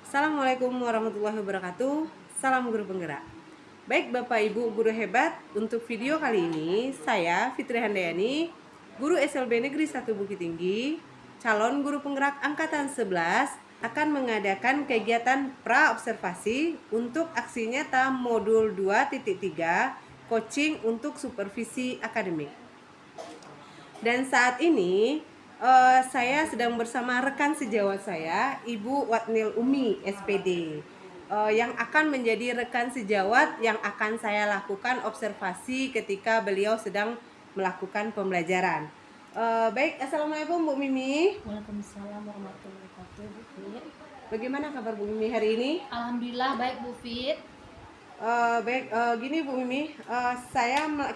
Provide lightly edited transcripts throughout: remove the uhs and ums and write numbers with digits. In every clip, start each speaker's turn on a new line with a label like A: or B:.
A: Assalamualaikum warahmatullahi wabarakatuh. Salam guru penggerak. Baik Bapak Ibu guru hebat, untuk video kali ini saya Fitri Handayani, guru SLB Negeri 1 Bukit Tinggi, calon guru penggerak angkatan 11, akan mengadakan kegiatan pra-observasi untuk aksi nyata modul 2.3 coaching untuk supervisi akademik. Dan saat ini saya sedang bersama rekan sejawat saya, Ibu Watnil Umi, SPD, yang akan menjadi rekan sejawat yang akan saya lakukan observasi ketika beliau sedang melakukan pembelajaran. Baik, Assalamualaikum Bu Mimi.
B: Waalaikumsalam warahmatullahi wabarakatuh, Bu Fit.
A: Bagaimana kabar Bu Mimi hari ini?
B: Alhamdulillah baik, Bu Fit.
A: Baik, gini Bu Mimi,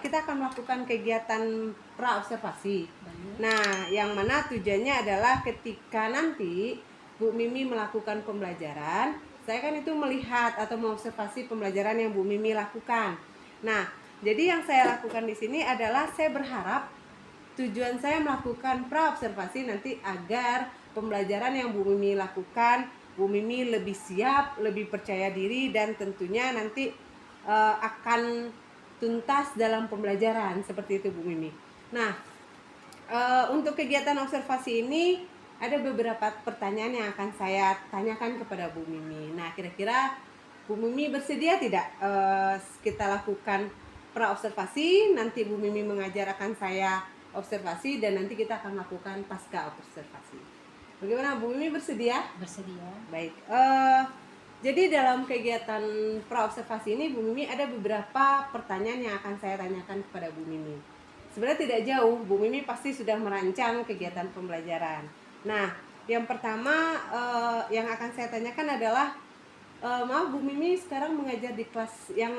A: kita akan melakukan kegiatan pra-observasi. Nah, yang mana tujuannya adalah ketika nanti Bu Mimi melakukan pembelajaran, saya kan itu melihat atau mengobservasi pembelajaran yang Bu Mimi lakukan. Nah, jadi yang saya lakukan di sini adalah saya berharap tujuan saya melakukan pra-observasi nanti agar pembelajaran yang Bu Mimi lakukan, Bu Mimi lebih siap, lebih percaya diri, dan tentunya nanti akan tuntas dalam pembelajaran, seperti itu Bu Mimi. Nah, untuk kegiatan observasi ini ada beberapa pertanyaan yang akan saya tanyakan kepada Bu Mimi. Nah, kira-kira Bu Mimi bersedia tidak kita lakukan pra-observasi? Nanti Bu Mimi mengajar, akan saya observasi, dan nanti kita akan lakukan pasca observasi. Bagaimana Bu Mimi, bersedia?
B: Bersedia.
A: Baik. Jadi dalam kegiatan pra-observasi ini Bu Mimi ada beberapa pertanyaan yang akan saya tanyakan kepada Bu Mimi. Sebenarnya tidak jauh, Bu Mimi pasti sudah merancang kegiatan pembelajaran. Nah, yang pertama yang akan saya tanyakan adalah, maaf Bu Mimi sekarang mengajar di kelas yang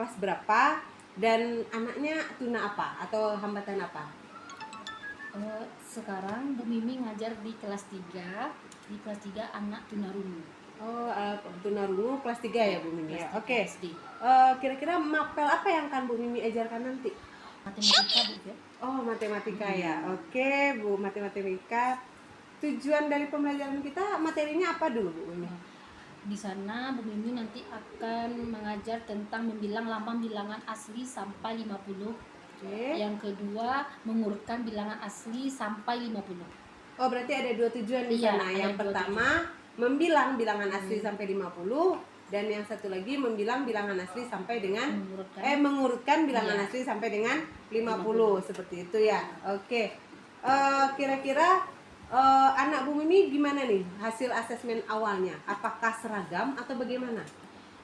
A: kelas berapa, dan anaknya tuna apa atau hambatan apa?
B: Sekarang Bu Mimi ngajar di kelas 3. Di kelas 3 anak tunarungu.
A: Tunarungu kelas 3 ya Bu Mimi ya. Oke. Kira-kira mapel apa yang akan Bu Mimi ajarkan nanti?
B: Matematika, Bu Fit.
A: Oh, matematika ya. Oke, Bu, matematika. Tujuan dari pembelajaran kita materinya apa dulu, Bu Mimi?
B: Di sana Bu Mimi nanti akan mengajar tentang membilang lambang bilangan asli sampai 50.
A: Oke.
B: Yang kedua, mengurutkan bilangan asli sampai 50.
A: Oh, berarti ada dua tujuan di sana. Yang pertama, membilang bilangan asli sampai 50, dan yang satu lagi membilang bilangan asli sampai dengan mengurutkan bilangan asli sampai dengan 50, seperti itu ya. Oke. Kira-kira anak Bu Mimi gimana nih hasil asesmen awalnya? Apakah seragam atau bagaimana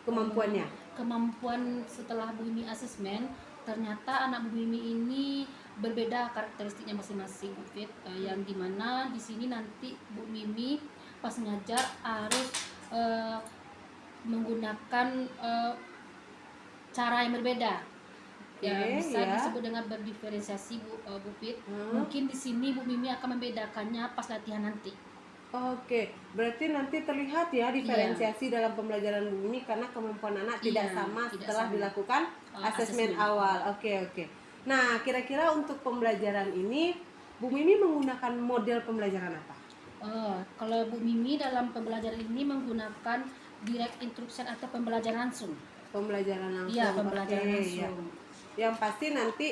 A: kemampuannya?
B: Kemampuan setelah Bu Mimi asesmen, ternyata anak Bu Mimi ini berbeda karakteristiknya masing-masing, Bu Fit. Yang dimana di sini nanti Bu Mimi pas ngajar harus menggunakan cara yang berbeda. Bisa disebut dengan berdiferensiasi, Bu Fit. Mungkin di sini Bu Mimi akan membedakannya pas latihan nanti.
A: Oke, berarti nanti terlihat ya diferensiasi dalam pembelajaran Bu Mimi karena kemampuan anak tidak sama setelah dilakukan asesmen awal. Oke. Nah, kira-kira untuk pembelajaran ini Bu Mimi menggunakan model pembelajaran apa?
B: Kalau Bu Mimi dalam pembelajaran ini menggunakan direct instruction atau pembelajaran langsung.
A: Pembelajaran langsung.
B: Iya, pembelajaran langsung.
A: Yang pasti nanti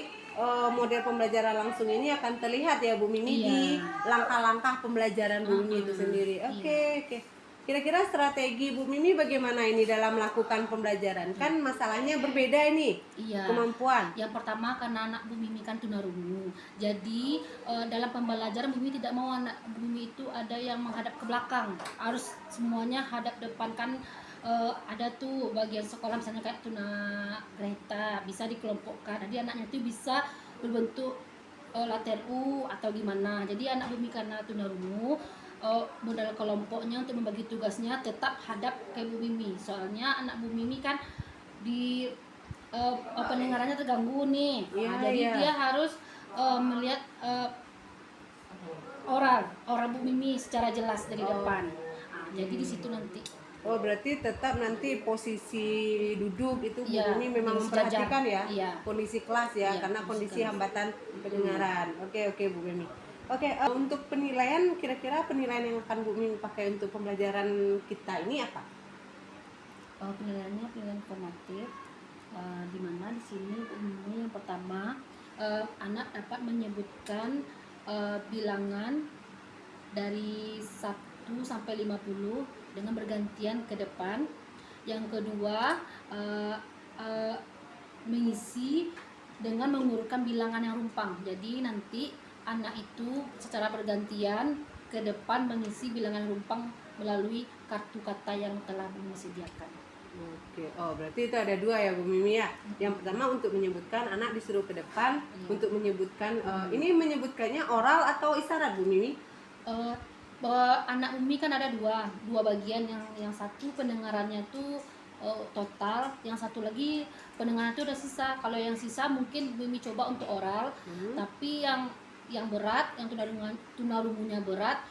A: model pembelajaran langsung ini akan terlihat ya Bu Mimi di langkah-langkah pembelajaran Bu Mimi itu sendiri. Oke. Kira-kira strategi Bu Mimi bagaimana ini dalam melakukan pembelajaran? Kan masalahnya berbeda ini
B: Iya.
A: kemampuan.
B: Yang pertama karena anak Bu Mimi kan tunarungu. Jadi dalam pembelajaran Bu Mimi tidak mau anak Bu Mimi itu ada yang menghadap ke belakang. Harus semuanya hadap depan kan. Ada tuh bagian sekolah misalnya kayak tuna Greta bisa dikelompokkan. Jadi anaknya tuh bisa berbentuk later U atau gimana. Jadi anak Bu Mimi karena tunarungu modal kelompoknya untuk membagi tugasnya tetap hadap ke Bu Mimi. Soalnya anak Bu Mimi kan di pendengarannya terganggu nih. Jadi dia harus melihat orang Bu Mimi secara jelas dari depan. Jadi di situ nanti.
A: Oh, berarti tetap nanti posisi duduk itu Bu
B: Iya,
A: Mimi memang
B: sejajar.
A: memperhatikan ya,
B: Iya.
A: kondisi kelas ya,
B: Iya,
A: karena kondisi
B: kondisi kelas.
A: hambatan pendengaran. Oke Bu Mimi. Oke, untuk penilaian, kira-kira penilaian yang akan Bu Mimi pakai untuk pembelajaran kita ini apa?
B: Penilaiannya penilaian formatif, di mana di sini Bu Mimi yang pertama anak dapat menyebutkan bilangan dari 1 sampai 50 dengan bergantian ke depan. Yang kedua mengisi dengan mengurutkan bilangan yang rumpang. Jadi nanti anak itu secara bergantian ke depan mengisi bilangan rumpang melalui kartu kata yang telah Bu Mimi sediakan.
A: Oke, oh berarti itu ada dua ya Bu Mimi ya. Yang pertama untuk menyebutkan, anak disuruh ke depan untuk menyebutkan. Ini menyebutkannya oral atau isyarat Bu Mimi?
B: Anak Bu Mimi kan ada dua bagian. Yang satu pendengarannya tuh total, yang satu lagi pendengaran itu udah sisa. Kalau yang sisa mungkin Bu Mimi coba untuk oral, tapi yang berat, yang tunarungunya berat,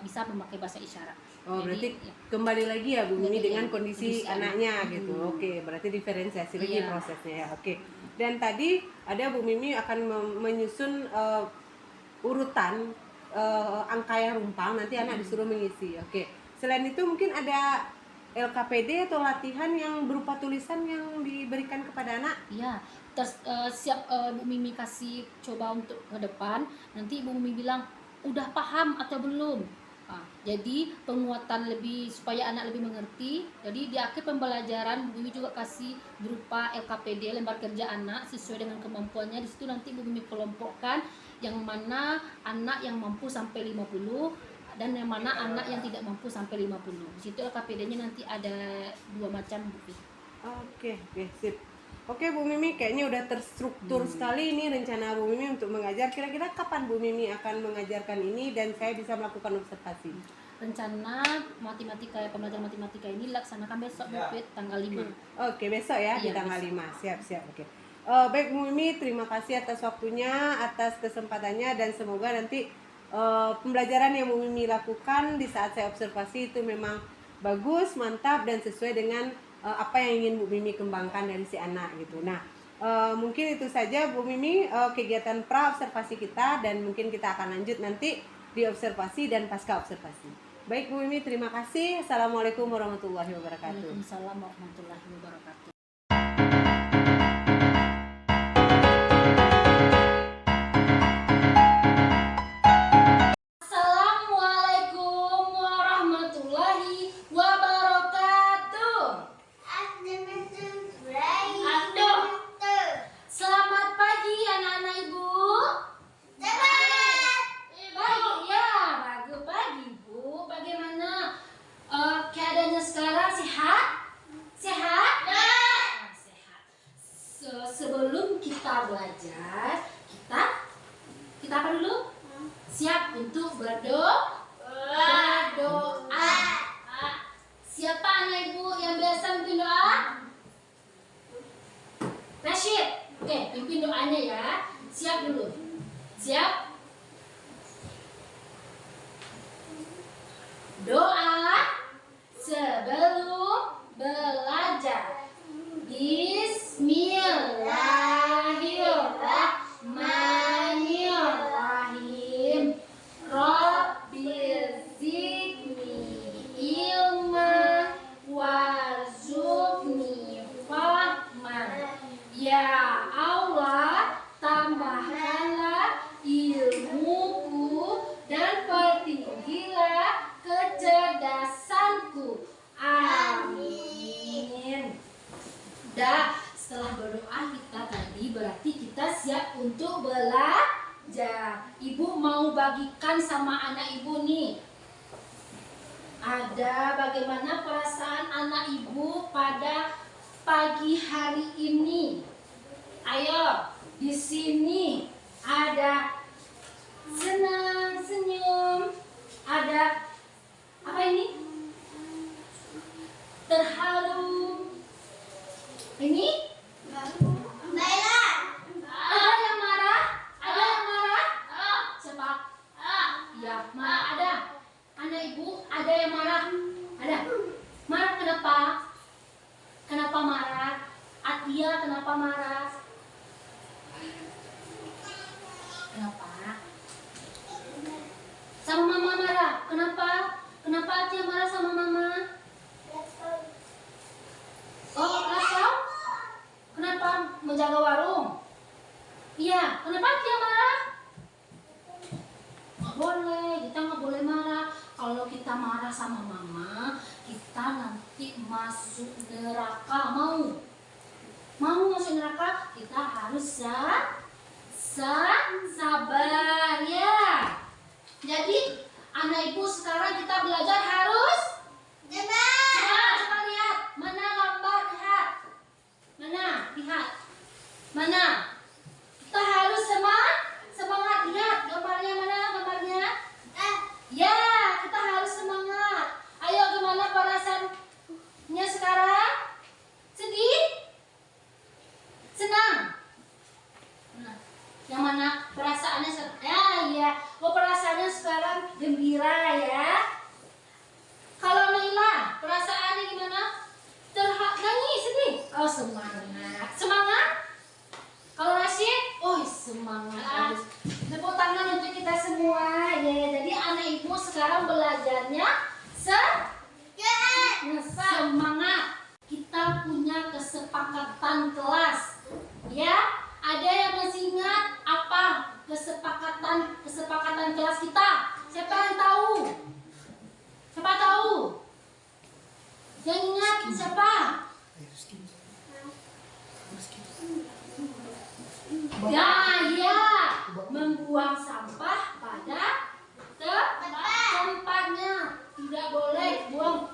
B: bisa memakai bahasa isyarat.
A: Oh,
B: Jadi,
A: berarti kembali lagi ya Bu Mimi dengan kondisi
B: kondisi
A: anaknya gitu. Oke, berarti diferensiasi lagi
B: Iya.
A: prosesnya ya. Oke. Dan tadi ada Bu Mimi akan menyusun urutan angka yang rumpang, nanti anak disuruh mengisi. Oke. Selain itu mungkin ada LKPD atau latihan yang berupa tulisan yang diberikan kepada anak?
B: Iya, siap Bu Mimi kasih coba untuk ke depan, nanti Bu Mimi bilang udah paham atau belum. Jadi penguatan lebih supaya anak lebih mengerti. Jadi di akhir pembelajaran Bu Mimi juga kasih berupa LKPD, lembar kerja anak sesuai dengan kemampuannya. Di situ nanti Bu Mimi kelompokkan yang mana anak yang mampu sampai 50 dan yang mana anak yang tidak mampu sampai 50. Di situ LKPD-nya nanti ada 2 macam Bu Mimi.
A: Oke, sip. Oke Bu Mimi, kayaknya udah terstruktur sekali ini rencana Bu Mimi untuk mengajar. Kira-kira kapan Bu Mimi akan mengajarkan ini dan saya bisa melakukan observasi?
B: Rencana pembelajaran matematika ini dilaksanakan besok Bu Fit, tanggal 5.
A: Oke, besok ya, di
B: Iya,
A: tanggal
B: besok.
A: 5. Siap. Oke. Baik Bu Mimi, terima kasih atas waktunya, atas kesempatannya, dan semoga nanti pembelajaran yang Bu Mimi lakukan di saat saya observasi itu memang bagus, mantap, dan sesuai dengan apa yang ingin Bu Mimi kembangkan dari si anak gitu. Nah, mungkin itu saja Bu Mimi kegiatan pra observasi kita, dan mungkin kita akan lanjut nanti di observasi dan pasca observasi. Baik Bu Mimi, terima kasih. Assalamualaikum warahmatullahi wabarakatuh.
B: Waalaikumsalam warahmatullahi wabarakatuh. Assalamualaikum warahmatullahi wabarakatuh. Aduh. Selamat pagi anak-anak Ibu. Baik ya, bagus pagi Bu. Bagaimana keadaannya sekarang? Sehat? Sehat? Sehat. Sebelum kita belajar, kita apa dulu? Siap untuk berdoa. Siapa anak Ibu yang biasa memimpin doa? Rashid. Oke, pimpin doanya ya. Siap dulu. Siap. Doa sebelum belajar. Bismillahirrahmanirrahim. Rabbil zidni ilma warzuqni fahman. Ya Allah, tambahkanlah ilmuku dan pertinggilah kecerdasan ada bagaimana perasaan anak ibu pada pagi hari ini? Ayo, di sini ada senang, senyum, ada apa ini? Terharu. Ini? Ada yang marah? Ada yang marah? Siapa? Ya, marah ada. Anak ibu, ada yang marah? Ada. Marah kenapa? Kenapa marah? Atia kenapa marah? Kenapa? Sama mama marah. Kenapa? Kenapa Atia marah sama mama? Oh, lapar? Kenapa menjaga warung? Iya, kenapa Atia marah? Nggak boleh, kita nggak boleh marah. Kalau kita marah sama mama, kita nanti masuk neraka. Mau masuk neraka, kita harus sabar ya. Jadi anak ibu sekarang kita belajar harus coba lihat mana gambar, lihat mana kita harus semangat, lihat gambarnya, mana gambarnya. Ya, kita harus semangat. Ayo, gimana perasaannya sekarang? Sedih? Senang? Nah, yang mana perasaannya sekarang? Ya. Oh, perasaannya sekarang gembira ya. Kalau Naila, perasaannya gimana? Nangis, sedih? Oh, semangat. Kalau Rashid, oh semangat. Tepuk tangan untuk kita semua ya. Jadi anak ibu sekarang belajarnya semangat. Kita punya kesepakatan kelas ya. Ada yang masih ingat apa kesepakatan kelas kita? Siapa yang tahu? Siapa tahu? Yang ingat siapa? Ya, membuang sampah pada tempatnya. Tidak boleh buang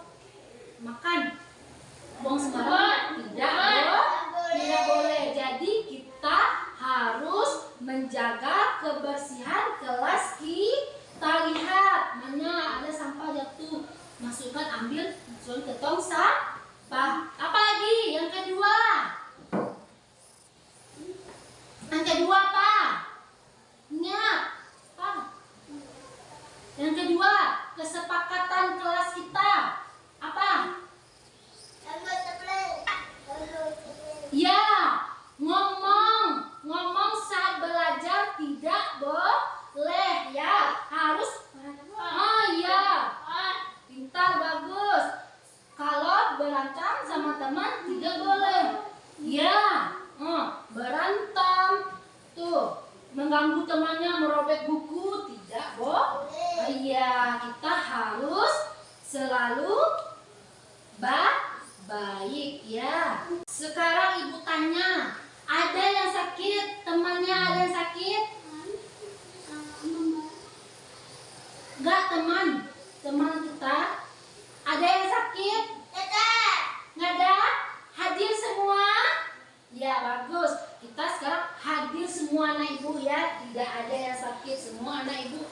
B: sembarangan. Tidak boleh. Jadi kita harus menjaga kebersihan kelas kita. Lihat, mana ada sampah jatuh, masukkan, ambil, masukkan ke tong sampah. Apa lagi? Yang kedua apa? Ingat apa? Yang kedua, kesepakatan kelas kita apa? Ya, ngomong saat belajar tidak boleh ya, harus. Oh ya, pintar, bagus. Kalau berantem sama teman tidak boleh. Ya, berantem tuh, mengganggu temannya, merobek buku tidak boleh. Iya, kita harus selalu baik ya. Sekarang ibu tanya, ada yang sakit? Temannya ada yang sakit? Enggak, teman kita ada yang sakit? Nggak ada? Hadir semua? Ya, bagus. Kita sekarang hadir semua anak ibu ya. Tidak ada yang sakit, semua anak ibu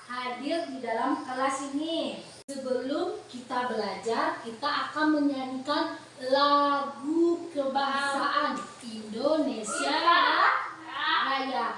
B: hadir di dalam kelas ini. Sebelum kita belajar, kita akan menyanyikan lagu kebangsaan Indonesia Raya.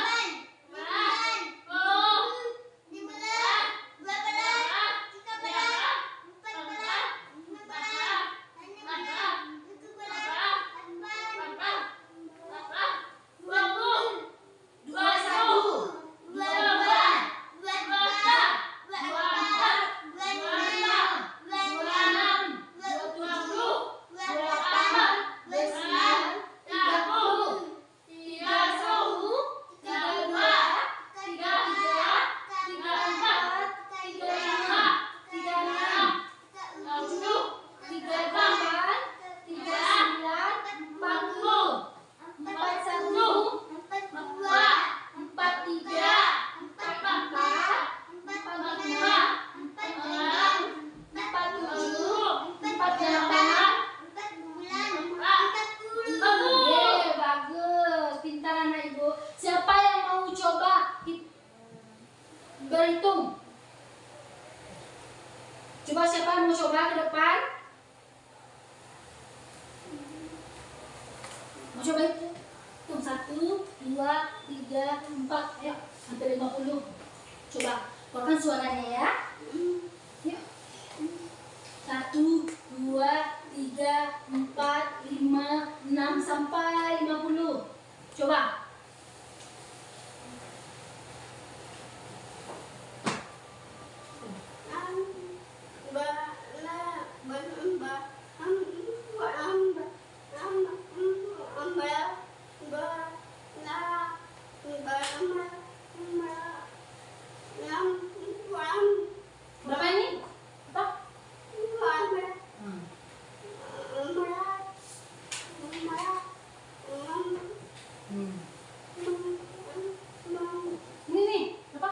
B: hitung. Coba siapa mau coba ke depan? Mau coba itu? Hitung 1, 2, 3, 4, ayo sampai 50. Coba keluarkan suaranya ya. Yuk. 1, 2, 3, 4, 5, 6 sampai 50. Coba. Berapa ini? Apa? Hmm. Hmm. Ini nih, apa?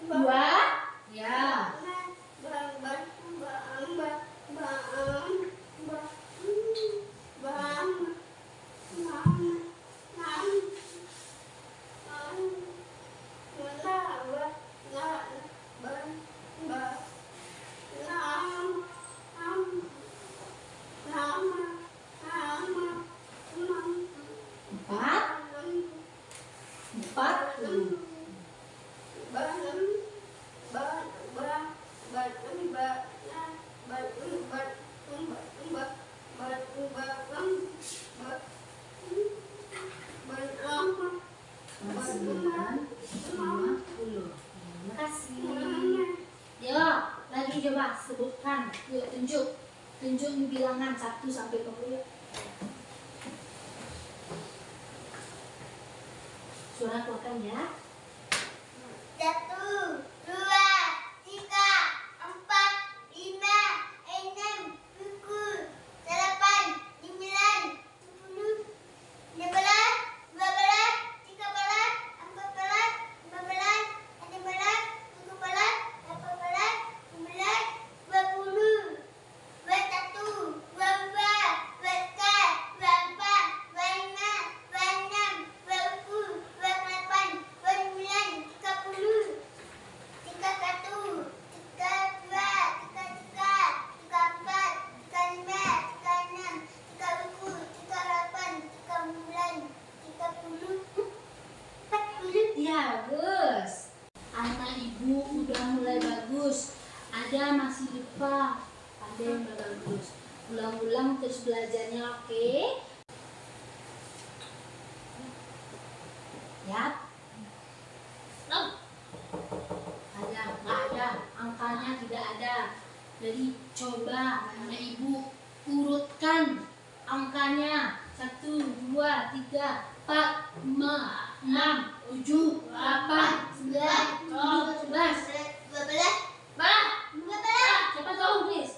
B: 2. Ya. Empat. Empat. Sembilan, 50. Terima kasih. Yuk, lagi coba sebutkan. Yuk, tunjuk. Tunjuk bilangan 1 sampai 50. Suara keluarkan ya.
C: 1, 2, 3, 4, 5, 6, 7, 8, 9, 10, 11, 12, 13, 14, 15, 16, 17, 18, 19, 20, 21, 22, 23, 24, 25, 26, 27, 28, 29, 30, 31, 32, 33, 34, 35, 36, 37, 38, 39, 40, 40.
B: Ya, bagus. Anak ibu udah mulai bagus. Ada masih lupa, ada yang udah bagus. Ulang-ulang terus belajarnya, oke? Ya. No. Ada, nggak ada. Angkanya tidak ada. Jadi coba anak ibu urutkan angkanya. 1, 2, 3, 4, 5, 6, 7, 8, 9, 10, 11.
C: 12,
B: Bah,
C: 12.
B: siapa tahu, please?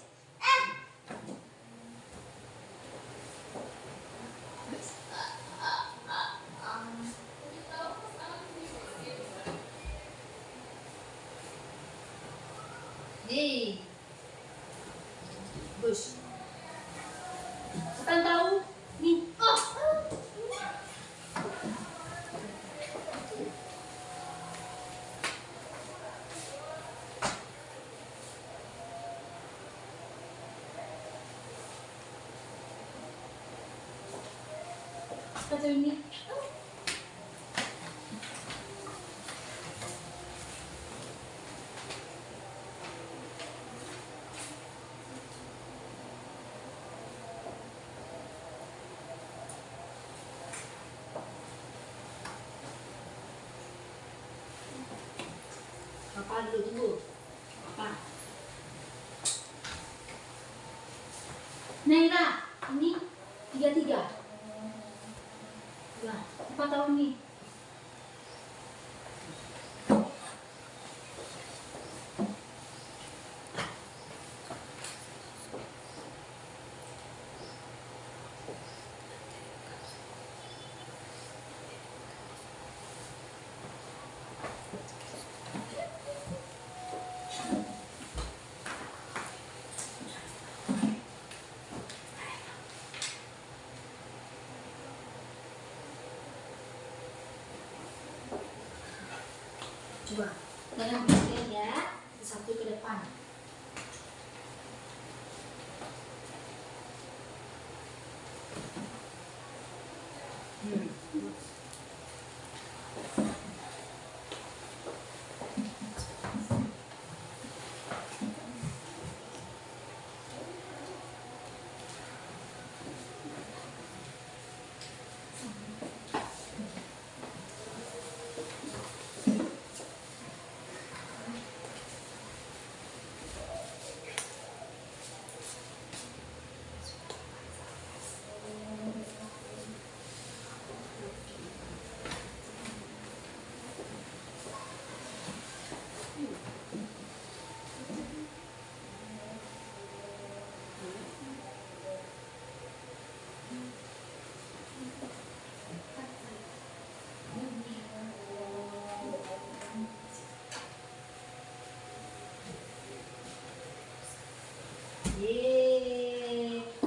B: Nih, Gus. Siapa yang tahu? Nih, oh. Siapa tahu ini? Apa dulu tunggu? Apa? Naira, ini 33. Nah, apa tahu nih? Coba. Dengan begini ya, satu ke depan.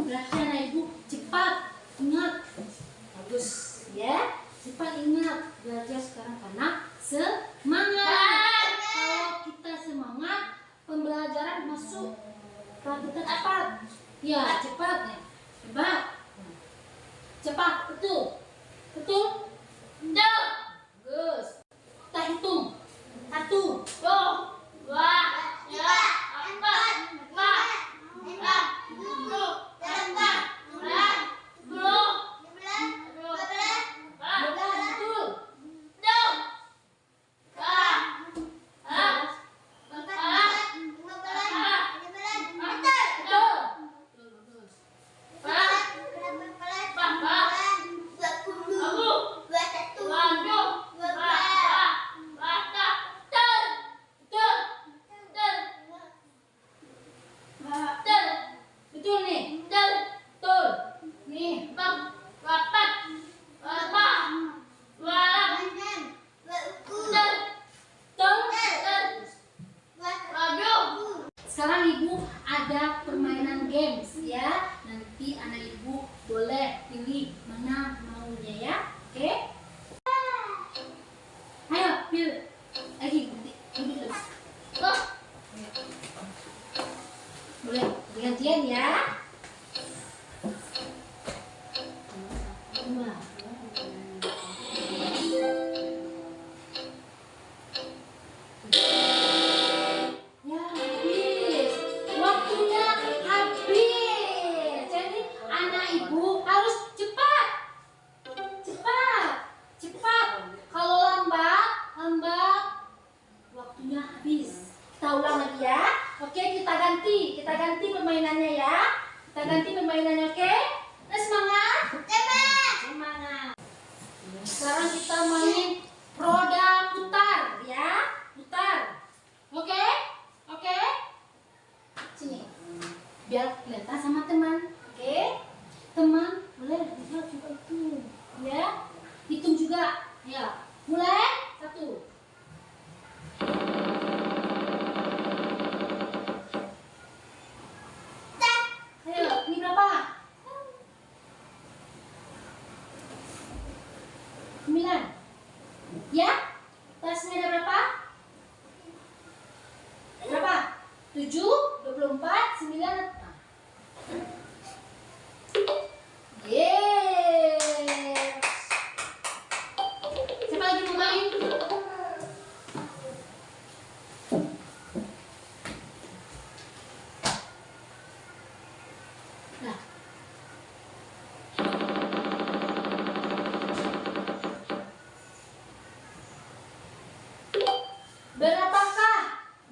B: Berarti anak ibu cepat ingat, bagus ya, cepat ingat belajar sekarang karena semangat. Kalau kita semangat, pembelajaran masuk kalau kita cepat, ya cepat ya, cepat, cepat, betul, betul, betul, bagus. Kita hitung, 1, 2, 3, 4, betul nih, betul nih, bang, 8, 2, sekarang ibu ada permainan games ya. Nanti anak ibu boleh pilih mana maunya ya. Oke? Ayo pilih. Lagi dulu. Oh. Boleh gantian ya. Ya habis, waktunya habis. Jadi anak ibu harus cepat, cepat, cepat. Kalau lambat, waktunya habis. Kita ulang lagi ya. Oke, kita ganti permainannya ya. Kita ganti permainannya, oke? Nah, semangat, semangat. Sekarang kita main roda putar ya, putar. Oke? Oke? Sini. Biar kelihatan sama teman. Oke? Teman, boleh lihat juga itu. Ya. Hitung juga. Ya. Mulai. 1. Ayo, ini berapa? 9. Ya? Tasnya ada berapa? Berapa? 7, 24, 9. Yeay. Siapa lagi mau main? Nah. Berapakah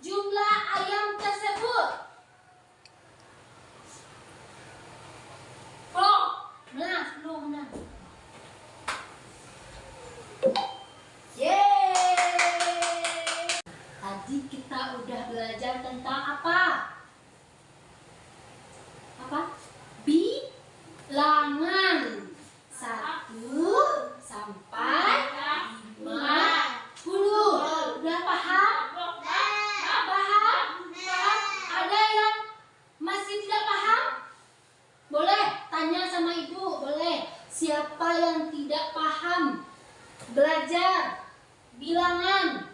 B: jumlah ayam tersebut? Oh, menang, 10 menang. Yeay. Tadi kita udah belajar tentang apa? Apa? Bilangan. 1 sampai 50. Udah paham? Paham? Ada yang masih tidak paham? Boleh tanya sama ibu, boleh. Siapa yang tidak paham belajar bilangan?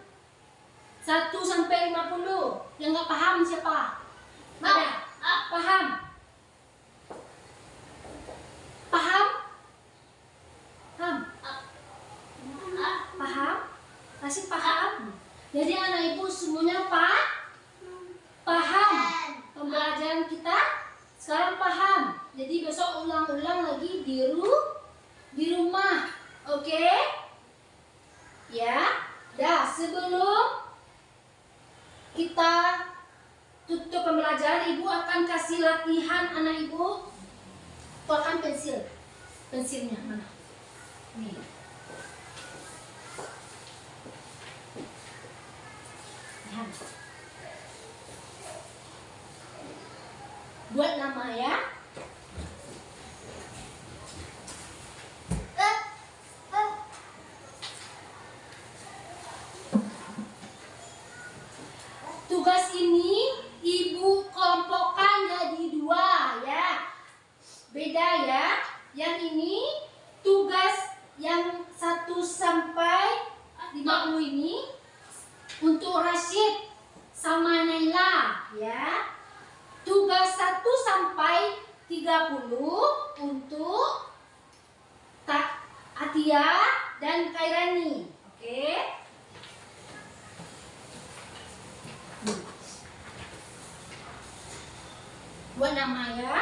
B: 1 sampai 50. Yang nggak paham siapa? Ada? Paham? Paham? Paham? Paham? Masih paham? Jadi anak ibu semuanya paham pembelajaran kita sekarang paham. Jadi besok ulang-ulang lagi di rumah. Oke? Ya. Dah, sebelum kita tutup pembelajaran, ibu akan kasih latihan anak ibu. Keluarkan pensilnya mana? Nih. Lihat. Buat nama ya. Tugas ini ibu kelompokkan jadi 2 ya. Beda ya. Yang ini tugas yang 1 sampai 50 ini untuk Rashid sama Naila ya. Tugas 1 sampai 30 untuk Atia dan Kairani. Oke? Buat nama ya.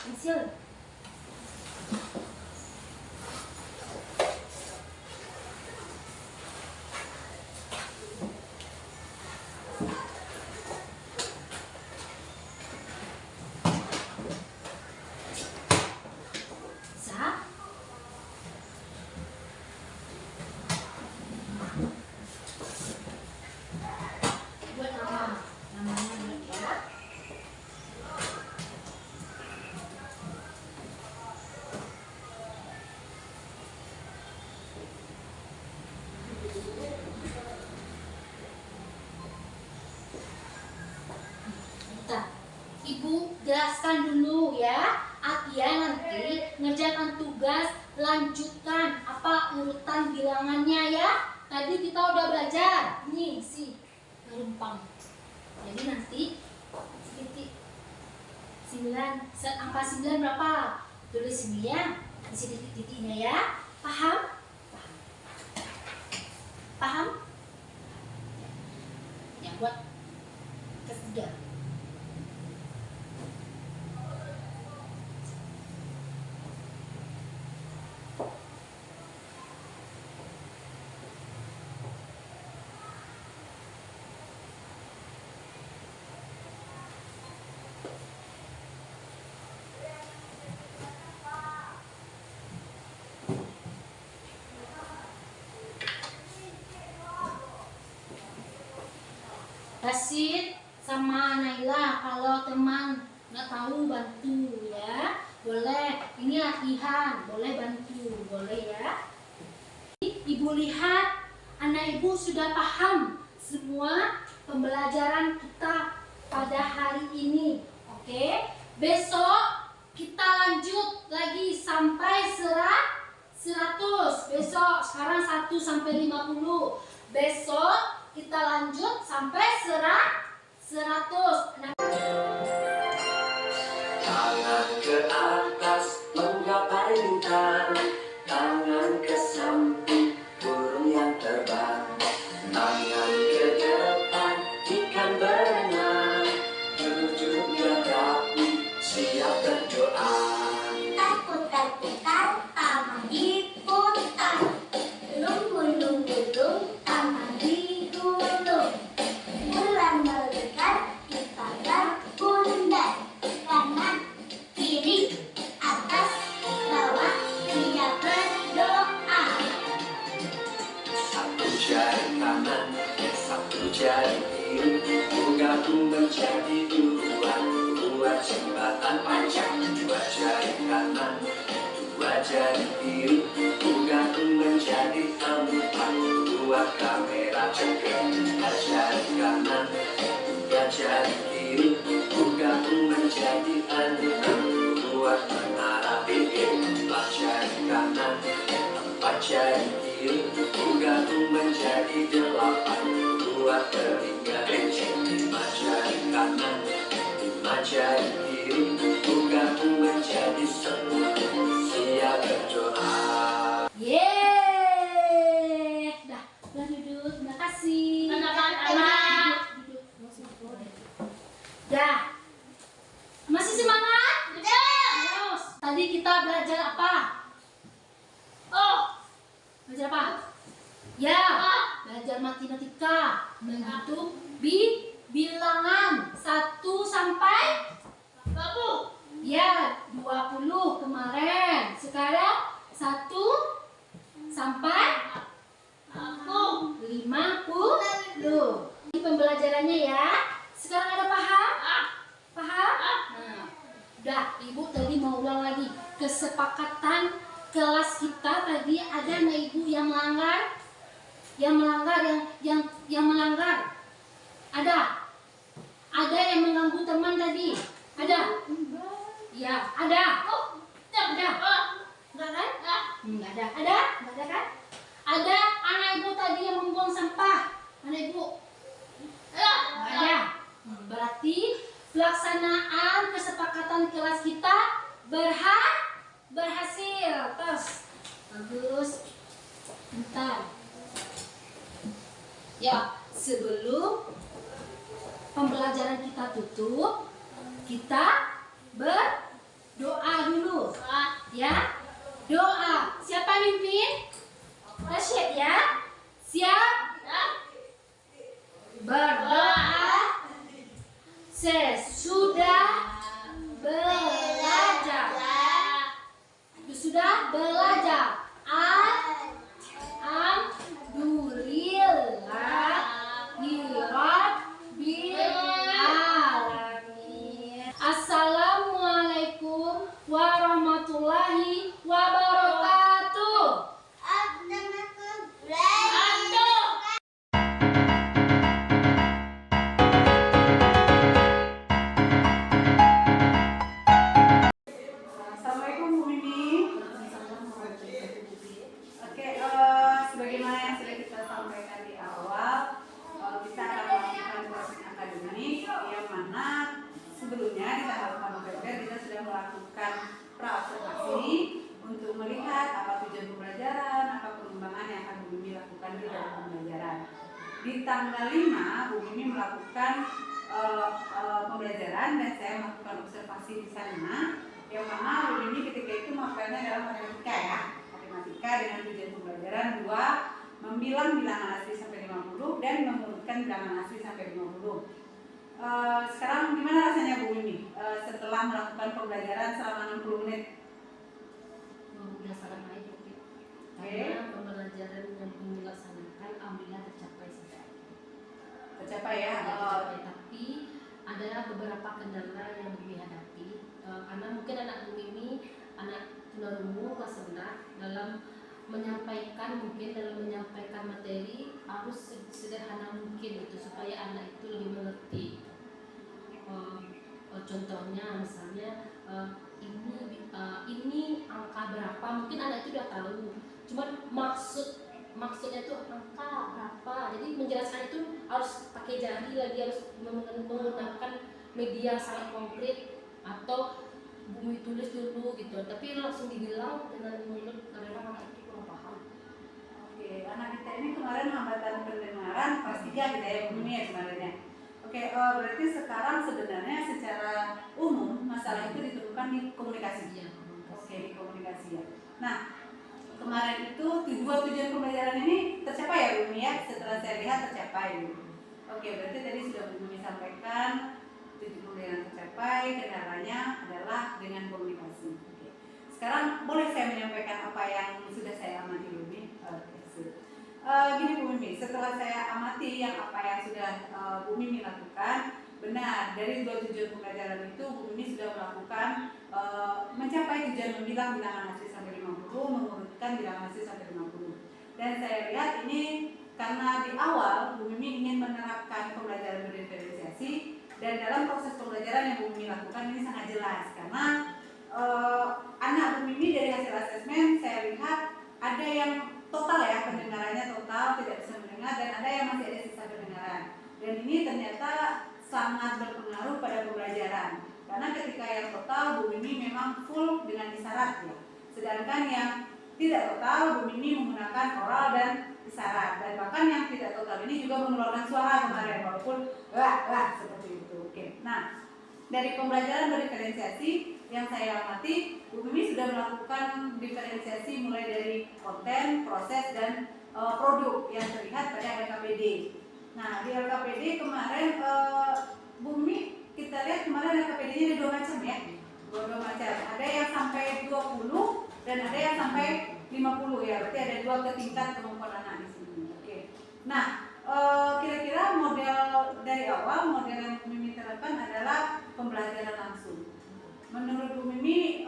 B: Pensil. Buat namanya ya. Ibu jelaskan dulu ya. Atia nanti ngerjakan tugas, lanjutkan apa urutan bilangannya ya. Tadi kita udah belajar. Ini si gelombang. Jadi nanti titik 9, angka 9 berapa? Tulis sini ya. Di sini titik-titiknya ya. Paham? Paham? Ya buat ketiga. Rashid sama Naila, kalau teman nggak tahu bantu ya, boleh. Ini latihan, boleh bantu, boleh ya. Ibu lihat, anak ibu sudah paham semua pembelajaran kita pada hari ini. Oke, besok kita lanjut lagi sampai 100. Besok sekarang 1 sampai 50. Besok kita lanjut sampai 100.
D: Tangan ke atas menggapai bintang, tangan ke samping burung yang terbang, tangan ke depan ikan berenang, duduknya rapi siap berdoa.
C: Takut-takutan taman diputar, gulung-gulung-gulung taman digulung, bulan melekat di pagar bundar, kanan kiri atas bawah dia berdoa.
D: Satu jari kanan, satu jari kiri, bergabung menjadi 2 jembatan panjang. 2 jari kanan, 2 jari kiri, bergabung menjadi 4. 2 kamera ceker. 2 jari kanan, 2 jari kiri, bergabung menjadi 6. jadi biru, gabung menjadi 8. Dua telinga kencing, 5 jari kanan, 5 jari kiri, gabung menjadi 10. Siap berdoa.
B: Yeay, dah duduk, terima kasih. Anak-anak. Duduk. Dah. Masih semangat? Terus. Tadi kita belajar apa? Belajar apa? Ya, belajar matematika, menghitung bilangan 1 sampai 20. Ya, 20 kemarin. Sekarang 1 sampai 50. Ini pembelajarannya ya. Sekarang ada paham? Paham? Nah, udah, Ibu tadi mau ulang lagi. Kesepakatan kelas kita tadi ada anak Ibu yang melanggar? Yang melanggar? Ada? Ada yang mengganggu teman tadi? Ada? Ya, ada. Ada? Enggak kan? Enggak ada. Ada? Enggak ada kan? Ada anak Ibu tadi yang membuang sampah? Anak Ibu? Enggak ada. Berarti pelaksanaan kesepakatan kelas kita berhasil. Terus bagus. Bentar. Ya, sebelum pembelajaran kita tutup, kita berdoa dulu. Ya, doa. Siapa mimpin? Rasyid ya. Siap? Berdoa sesudah belajar. Sudah belajar. Alhamdulillahirrabbilalamin. Assalamualaikum warahmatullahi wabarakatuh.
A: Assalamualaikum Bu Mimi. Oke, sebagaimana yang sudah kita sampaikan di awal, kita akan melakukan proses akademik yang mana sebelumnya di tanggal 4 November kita sudah melakukan pra-observasi untuk melihat apa tujuan pembelajaran, apa pengembangan yang akan Bu Mimi lakukan di dalam pembelajaran. Di tanggal 5 Bu Mimi melakukan pembelajaran dan saya melakukan observasi di sana, yang mana Bu Mimi ketika itu melakukannya dalam matematika ya, matematika dengan tujuan pembelajaran 2, membilang bilangan asli sampai 50 dan mengurutkan bilangan asli sampai 50. Sekarang gimana rasanya Bu Mimi setelah melakukan pembelajaran selama 60 menit?
B: Udah sangat baik.
A: Oke.
B: Karena pembelajaran yang dilaksanakan alhamdulillah tercapai sampai akhir.
A: Tercapai ya?
B: Tercapai, tapi ada beberapa kendala yang dihadapi karena mungkin anak Bu Mimi, anak tunarungu kelas rendah, dalam menyampaikan materi harus sederhana mungkin gitu supaya anak itu lebih mengerti. Contohnya misalnya ini angka berapa, mungkin anak itu udah tahu, cuman maksudnya itu angka berapa, jadi menjelaskan itu harus pakai jari lagi, harus menggunakan media sangat konkret atau bumi tulis dulu gitu, tapi langsung dibilang dengan mulut karena anak itu kurang paham.
A: Oke, anak kita ini kemarin hambatan pendengaran kelas 3 gitu ya Bu Mimi ya kemarin ya. Oke, berarti sekarang sebenarnya secara umum masalah itu ditemukan di komunikasi.
B: Iya.
A: Oke, di komunikasi ya. Nah, kemarin itu tujuan pembelajaran ini tercapai ya Bu Mimi ya, setelah saya lihat tercapai. Oke, berarti tadi sudah Bu Mimi sampaikan tujuan pembelajaran tercapai, kendalanya adalah dengan komunikasi. Oke. Sekarang boleh saya menyampaikan apa yang sudah saya amati Bu Mimi? Oke, sip. Gini Bu Mimi, setelah saya amati yang apa yang sudah Bu Mimi lakukan, benar dari 2 tujuan pembelajaran itu Bu Mimi sudah melakukan mencapai tujuan membilang bilangan asli sampai 50, mengurutkan bilangan asli sampai 50. Dan saya lihat ini karena di awal Bu Mimi ingin menerapkan pembelajaran berdiferensiasi, dan dalam proses pembelajaran yang Bu Mimi lakukan ini sangat jelas karena anak Bu Mimi dari hasil asesmen saya lihat ada yang
E: total ya, pendengarannya total tidak bisa mendengar, dan ada yang masih ada sisa pendengaran. Dan ini ternyata sangat berpengaruh pada pembelajaran, karena ketika yang total Bu Mimi memang full dengan isyarat ya, sedangkan yang tidak total Bu Mimi menggunakan oral dan isyarat, dan bahkan yang tidak total ini juga mengeluarkan suara kemarin walaupun wah seperti itu. Oke, nah dari pembelajaran berdiferensiasi yang saya amati, Bu Mimi sudah melakukan diferensiasi mulai dari konten, proses, dan produk yang terlihat pada LKPD. Nah, di LKPD kemarin Bu Mimi kita lihat kemarin LKPD-nya ada 2 macam ya. Dua macam. Ada yang sampai 20 dan ada yang sampai 50 ya. Berarti ada 2 tingkat kemampuan anak di sini. Oke. Nah, kira-kira model dari awal, model yang Bu Mimi terapkan adalah pembelajaran langsung. Menurut Bu Mimi,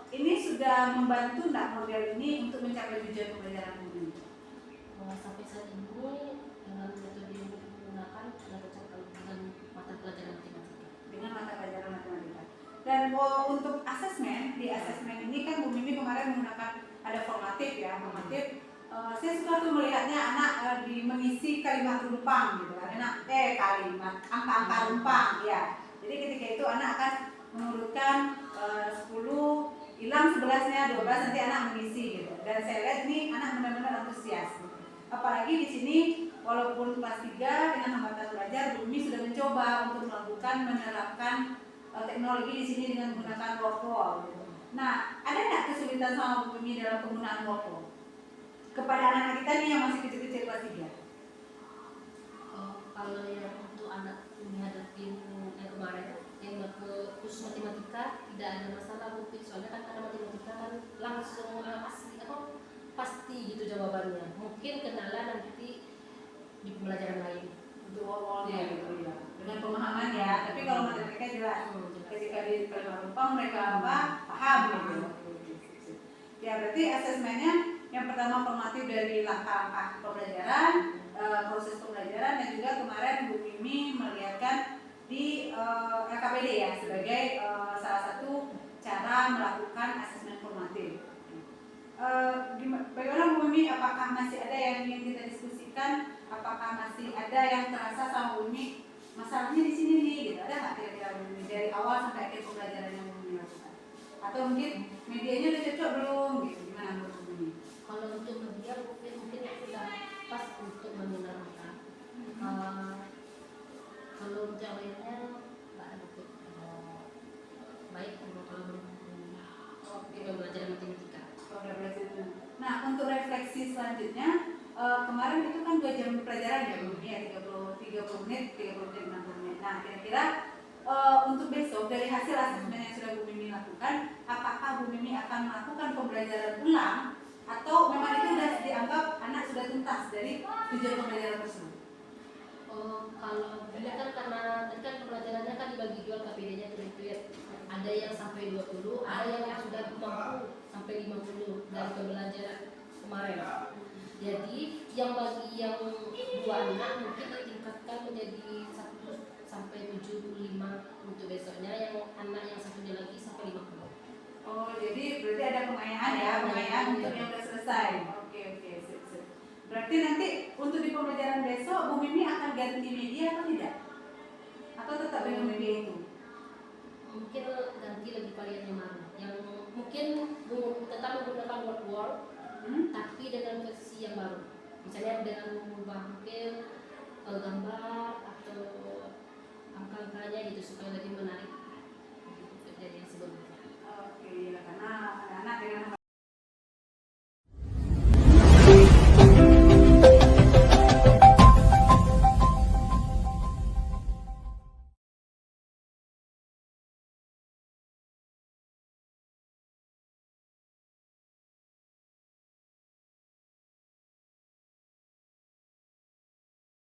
E: ini sudah membantu nggak model ini untuk mencapai tujuan pembelajaran Bu Mimi?
B: Sampai saat ini dengan metode yang digunakan sudah tercapai dengan mata pelajaran matematika.
E: Dengan mata pelajaran matematika. Dan untuk asesmen, di asesmen ini kan Bu Mimi kemarin menggunakan ada formatif ya, formatif. Saya suka tuh melihatnya anak mengisi kalimat rumpang gitu, kalimat angka-angka rumpang ya. Jadi ketika itu anak akan mengurutkan 10 hilang 11-nya 12, nanti anak mengisi gitu. Dan saya lihat ini anak benar-benar antusias. Apalagi di sini walaupun kelas 3 dengan hambatan belajar, Bu Mimi sudah mencoba untuk melakukan menerapkan teknologi di sini dengan menggunakan word. Nah, ada nggak kesulitan sama Bu Mimi dalam penggunaan word kepada anak-anak kita nih yang masih kecil-kecil kelas 3?
B: Kalau yang untuk anak menghadapi yang kemarin yang ke khusus matematika tidak ada masalah mungkin, soalnya kan karena matematika kan langsung asli pasti gitu jawabannya. Mungkin kendala nanti di pembelajaran lain
E: Untuk word-nya gitu ya, dengan pemahaman ya. Tapi kalau matematika jelas, ketika di kalimat rumpang mereka paham gitu. Ya berarti asesmennya yang pertama formatif dari langkah-langkah pembelajaran, proses pembelajaran, dan juga kemarin Bu Mimi melihatkan di LKPD ya sebagai salah satu cara melakukan asesmen formatif. Bagaimana Bu Mimi? Apakah masih ada yang ingin kita diskusikan? Apakah masih ada yang terasa sama Bu Mimi masalahnya di sini nih? Gitu. Ada nggak kira-kira Bu Mimi dari awal sampai akhir pembelajaran yang Bu Mimi lakukan? Atau mungkin medianya udah cocok belum? Gitu. Gimana menurut Bu Mimi?
B: kalau untuk media mungkin sudah pas untuk menerapkan. Kalau untuk yang lainnya nggak ada baik kalau belajar matematika.
E: Nah, untuk refleksi selanjutnya, kemarin itu kan 2 jam pelajaran ya Bu Mimi ya, 30 menit, 60 menit. Nah, kira-kira untuk besok dari hasil asesmen yang sudah Bu Mimi lakukan, apakah Bu Mimi akan melakukan pembelajaran ulang atau memang itu sudah dianggap anak sudah tuntas dari tujuan pembelajaran tersebut?
B: Kalau bila kan karena tadi kan pembelajarannya kan dibagi 2 KPD-nya itu ya. Ada yang sampai 20, ada yang sudah mampu sampai 50 dari pembelajaran kemarin. Jadi yang bagi yang 2 anak mungkin ditingkatkan menjadi 1 sampai 75 untuk besoknya, yang anak yang satunya lagi sampai 50.
E: Oh, jadi berarti ada pengayaan ya, pengayaan untuk yang sudah selesai. Oke, sip. Berarti nanti untuk di pembelajaran besok Bu Mimi akan ganti media atau tidak? Atau tetap dengan media itu?
B: Mungkin ganti lagi varian yang mana? Yang mungkin tetap menggunakan word tapi dengan versi yang baru. Misalnya dengan mengubah mungkin gambar atau angka-angkanya gitu supaya lebih menarik dari yang sebelumnya.
E: Oke, ya karena